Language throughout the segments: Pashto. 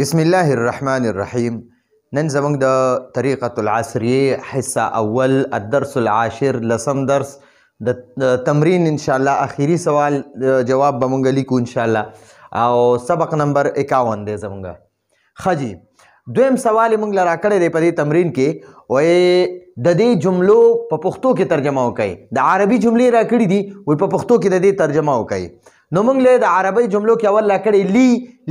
بسم الله الرحمن الرحيم. نن زمونږ د طریقة العصریه حصه اول الدرس العاشر لسم درس د تمرین ان شاء الله اخیری سوال جواب به مونږ لیکو ان شاء الله او سبق نمبر 51 دی زمونږ. خجی دویم سوال مونږ لرا کړی دی په دې تمرین کې وای د دې جملو په پښتو کې ترجمه وکړئ. د عربي جملې را کړې دي وای په پښتو کې د دې ترجمه وکړئ. نو مونږ له د عربي جملو کې اول لا کړی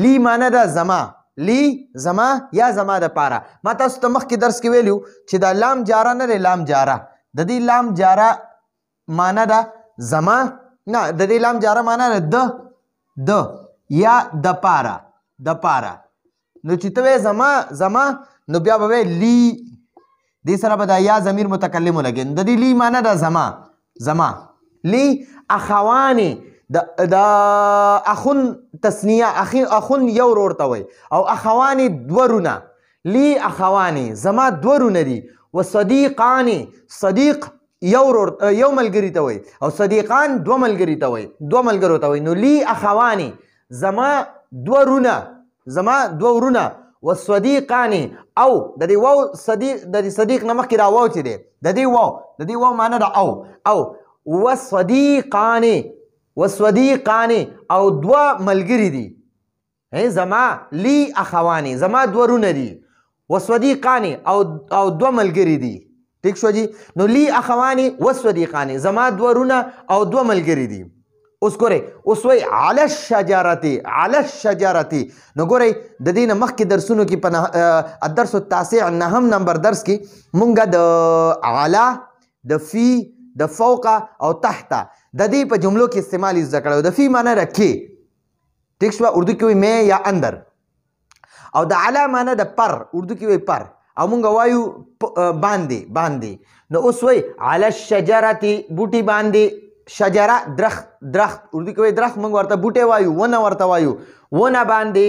لی معنی دا زما، لی زما یا زما د پاره. ما تاسو ته مخکې درس کې ویلو چې دا لام جاره نه دی، لام جاره د دې لام جاره معنی دا زما نه، د دې لام جاره معنی ده د یا د پاره د پاره. نو چې ته زما زما نو بیا به لی دې سره به دا یا ضمیر متکلم ولګي. د دې لی معنی دا زما زما. لی اخوانی د اخون تسنیه اخون یو ورور ته وای او اخوانی دورونه. لی اخوانی زما دورونه دي. و صدیقانی صدیق یو ملګری ته وای او صدیقان دو ملګری ته وای، دو ملګرو ته وای. نو لی اخوانی زما دورونه، زما دورونه. و صدیقانی او د دې واو صدیق د صدیق نمخ کې را واو چې دی د دې واو معنی دا او و صدیقانی وصدیقانی او دو ملګری دي. زما لی اخوانی زما دورونه دي، وصدیقانی او دو ملګری دي. ٹھیک شو جی. نو لی اخوانی وصدیقانی زما دورونه او دو ملګری دي. اوس ګورئ اوس وای علی الشجرتی. نو ګورئ د دې نه مخکې درسونو کې په الدرس التاسع نهم نمبر درس کې مونږه د علا د فی د فوق او تحت د دې په جملو کې استعمال زده کړو. د فی معنی را کې ٹھیک شو، اردو کې وي میں یا اندر. او د علا معنی د پر، اردو کې وي پر او مونږ وایو باندې. نو اوس وای علی الشجرتی بوټي باندې. شجره درخت، اردو کې وي درخت، مونږ ورته بوټي وایو، ونه ورته وایو، ونه باندې.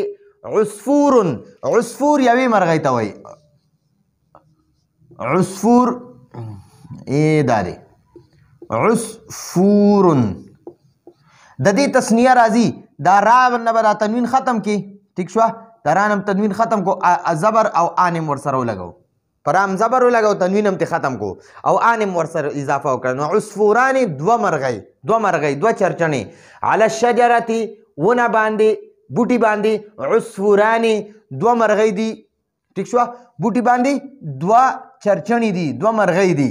عصفور یوې مرغۍ ته وایي. عصفور دا دی عصفور. د دې تسنیه راځي دا را نه به دا تنوین ختم کی. ٹھیک شو، دا را نم تنوین ختم کو، زبر او آنم ورسره ولګو، پرام زبر ولګو، تنوین هم ته ختم کو او آنم ورسره اضافه وکړه. نو عصفوران دو مرغۍ دو چرچنې. علی الشجرتی ونه باندې بوټي باندې. عصفوران دو مرغۍ دي. ٹھیک شو، بوټي باندې دو چرچنې دي، دو مرغۍ دي.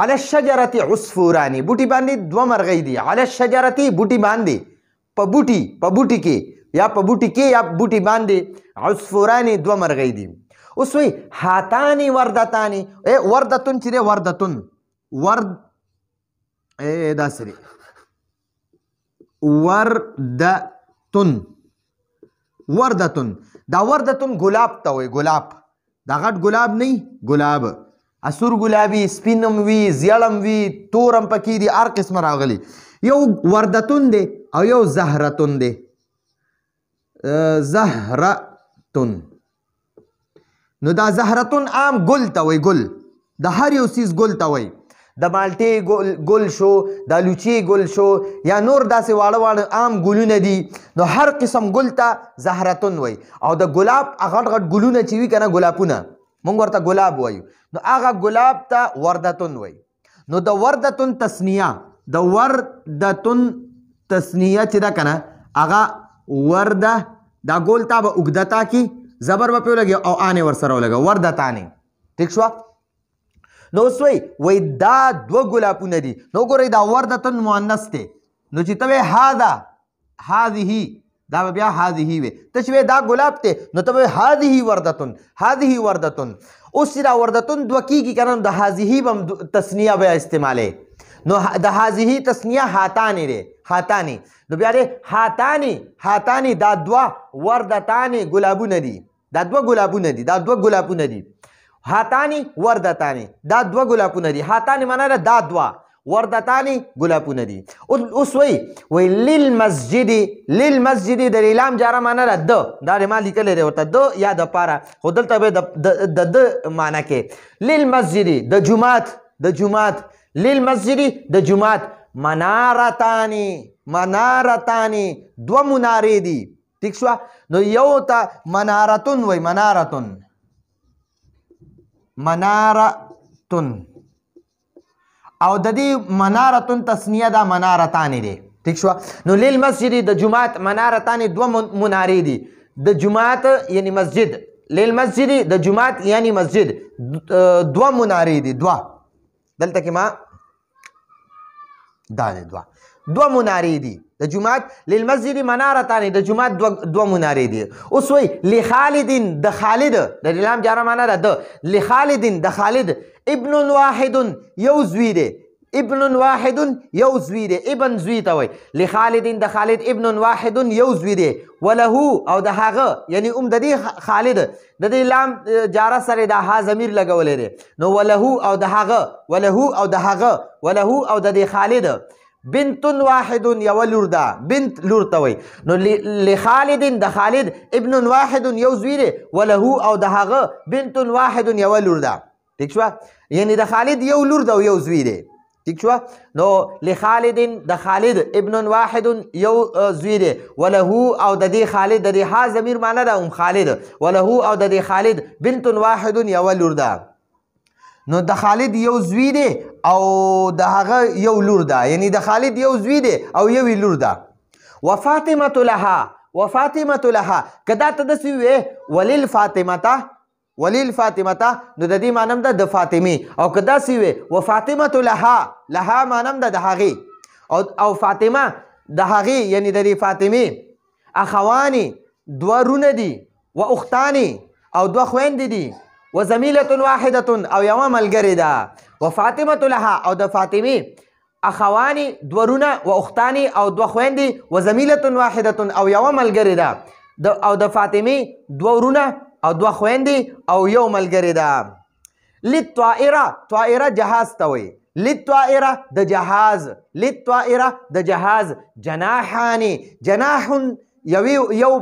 علی الشجرتی عصفوران بوټي باندې دو مرغۍ دي. علی الشجرتی بوټي باندې په بوټي کې یا په بوټي کې یا بوټي باندې عصفوران دو مرغۍ دي. اوس وی هاتانی وردتانی. وردتون چې دی وردتون ورد دا سری وردتون دا وردتون ګلاب ته وای. ګلاب دا غټ ګلاب نه، ګلاب اسور ګلابي، سپینم وي، زیړم وي، تورم پکې دي، هر قسم راغلي. یو وردتون دی او یو زهرتون دی. زهرتون نو دا زهرتون عام ګل ته وای، ګل د هر یو سیز ګل ته وای. د مالټې ګل شو، د لوچي ګل شو یا نور داسې واړه عام ګلونه دي. نو هر قسم ګل ته زهرتون وای. او د ګلاب غټ ګلونه چې وي کنه، ګلابونه مونږ ورته ګلاب وایو. نو هغه ګلاب ته وردتون وای. نو د وردتون تسنیه چې دا کنه هغه ورده دا ګول ته به اوږدتا کی زبر به پې ولګي او آنې ورسره ولګه، وردتانې. ٹھیک شوه. نو اوس وای دا دوه ګلابونه دي. نو ګورئ دا وردتون مؤنث دی. نو چې ته وایې هاذا هذه دا به بیا هذه وي. ته چې دا ګلاب دی نو ته به هذه وردتون. اوس چې دا وردتون دوه کېږي که نه، د هذه به هم تسنیه بیا استعمالوي. نو د هذه تسنیه هاتانې دی، هاتانې. نو بیا دی هاتانې دا دوه وردتانې ګلابونه دي. دا دوه ګلابونه دي. هاتانې وردتانې دا دوه ګلابونه دي. هاتانې معنی دا دوه، وردتانې ګلابونه دي. اوس وای للمسجد د لام جاره معنی ده د، دا ما لیکلی دی ورته د یا د پاره، خو دلته به د معنی کې. للمسجد د جومات للمسجد د جومات. منارتانی دو منارې دي. ٹھیک شو نو یو تا منارتن وای منارتن او د دې منارتن تسنیه دا منارتان دي ٹھیک شو نو للمسجد د جمعات منارتان دو منارې دي د جمعات یعنی مسجد للمسجد د جمعات یعنی مسجد دو منارې دي دلته کې ما دا دو منارې دي د جمعات للمسجد منارتان د جمعات دو منارې دي اوس وای لخالدین د خالد د لام جاره معنا ده د لخالدین د خالد ابن واحد یو زوی دی ابن واحد یو زوی دی ابن زوی ته وای لخالدین د خالد ابن واحد یو زوی دی وله او د هغه یعنی د دې خالد د دې لام جاره سره د ها ضمیر لګولې دی نو وله او د هغه وله او د هغه وله او د دې خالد بنت واحد یو لور ده بنت لور ته وای نو لخالد د خالد ابن واحد یو زوی دی وله او د هغه بنت واحد یو لور ده ٹھیک شو یعنی د خالد یو لور ده او یو زوی دی ٹھیک شو نو لخالد د خالد ابن واحد یو زوی دی وله او د دې خالد د دې ها ضمیر معنا ده خالد وله او د دې خالد بنت واحد یو لور ده نو د خالد یو زوی دی او د هغه یو لور ده یعنی د خالد یو زوی دی او یو لور ده وفاطمه لها کدا ته د سوی وللفاطمه نو د دې معنی ده د فاطمه او کدا سوی وفاطمه لها معنی ده د هغه او فاطمه د هغه یعنی د فاطمه اخوانی دو رونه دي و اختانی او دو خويندې دي وزمیله واحده او یو ملګری ده وفاطمه لها او د فاطمه اخوانی دو رونه و اختانی او دو خويندې وزمیله واحده او یو ملګری ده او د فاطمه دو رونه او دو خويندې او یو ملګری ده للطائره جهاز ته وایي للطائره د جهاز جناح یو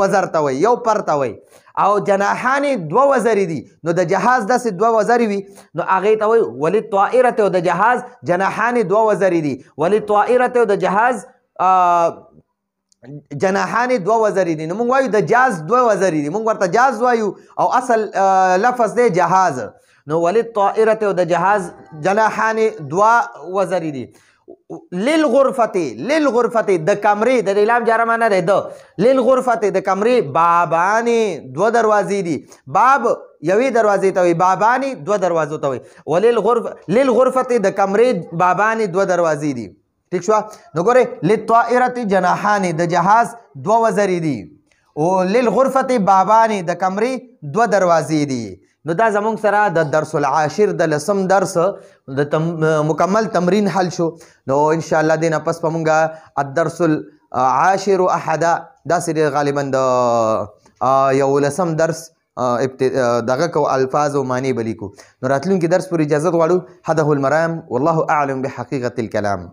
وزر ته وایي یو پر ته وایي او جناحان دو وزرې دي نو د جهاز داسې دو وزرې وي نو هغې ته وایي وللطائره او د جهاز جناحان دو وزرې دي وللطائره او د جهاز جناحان دو وزرې دي نو موږ وایو د جاز دو وزرې دي موږ ورته جاز وایو او اصل لفظ دی جهاز نو وللطائره او د جهاز جناحان دو وزرې دي للغرفه د کمرې د لام جاره معنا ده د للغرفه د کمرې بابانې دو دروازې دي باب یوې دروازې ته وي بابانې دو دروازو ته وي للغرفه د کمرې بابانې دو دروازې دي ٹھیک شو نو ګوره للطائره جناحان د جهاز دو وزرې دي او للغرفه بابانې د کمرې دو دروازې دي نو دا زمونږ سره د درس العاشر د لسم درس د مکمل تمرین حل شو نو ان شاء الله دینه پس په مونږه الدرس العاشر احد دا سری غالبا د یو لسم درس دغه کو الفاظ او معنی بلیکو نو راتلونکي درس پر اجازه غواړو هذا هو المرام والله اعلم بحقيقه الكلام